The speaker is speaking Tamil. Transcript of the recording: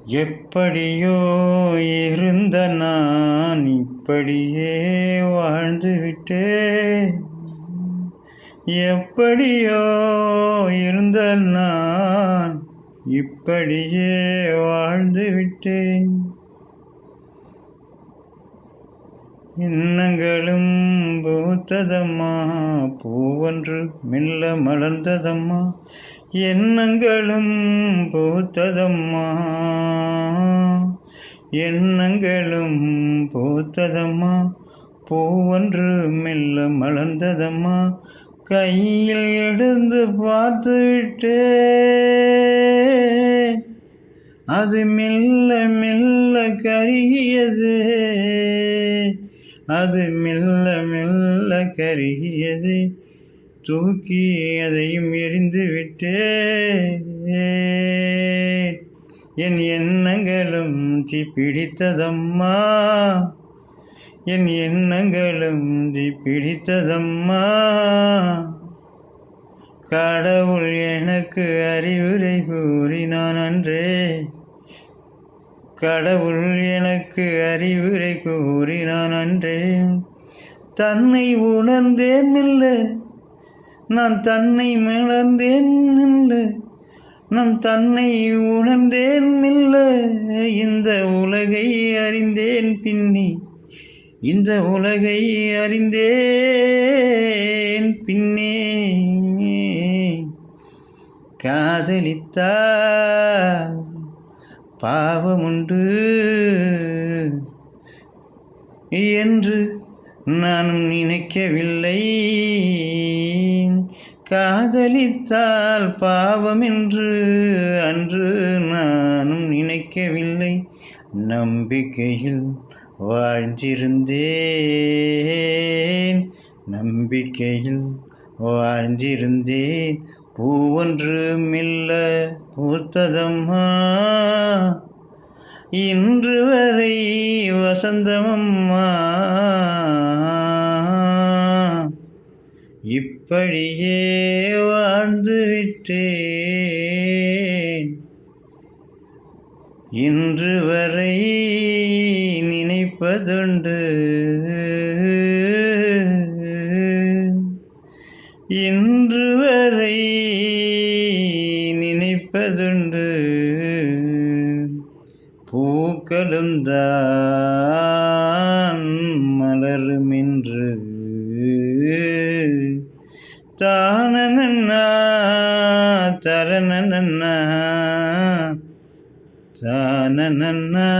எப்படியோ இருந்த நான் இப்படியே வாழ்ந்து விட்டேன். எப்படியோ இருந்த நான் இப்படியே வாழ்ந்து விட்டேன். எண்ணங்களும் பூத்ததம்மா, பூவொன்று மெல்ல மலர்ந்ததம்மா. எண்ணங்களும் பூத்ததம்மா, எண்ணங்களும் பூத்ததம்மா, பூவொன்று மெல்ல மலர்ந்ததம்மா. கையில் எடுத்து பார்த்து விட்டேன், அது மெல்ல மெல்ல கருகியது, அது மெல்ல மெல்ல கருகியது. தூக்கி அதையும் எரிந்து விட்டேன். என் எண்ணங்களும் தீப்பிடித்ததம்மா, என் எண்ணங்களும் தீப்பிடித்ததம்மா. கடவுள் எனக்கு அறிவுரை கூறினான் அன்றே, கடவுள் எனக்கு அறிவுரை கூறினான் அன்றே. தன்னை உணர்ந்தேன் மெல்ல, நான் தன்னை மலர்ந்தேன் மெல்ல, நான் தன்னை உணர்ந்தேன் மெல்ல. இந்த உலகை அறிந்தேன் பின்னி, இந்த உலகை அறிந்தேன் பின்னே. காதலித்தால் பாவமுண்டு என்று நானும் நினைக்கவில்லை. காதலித்தால் பாவம் என்று அன்று நானும் நினைக்கவில்லை. நம்பிக்கையில் வாழ்ந்திருந்தேன், நம்பிக்கையில் வாழ்ந்திருந்தேன். பூவொன்று மெல்ல பூத்ததம்மா, இன்று வரை வசந்தமம்மா. இப்படியே வாழ்ந்து விட்டேன், இன்று வரை நினைப்பதுண்டு, இன்று வரை நினைப்பதுண்டு. பூக்களும் தான் மலருமென்று தானநன்னா தரணநன்னா தானநன்னா.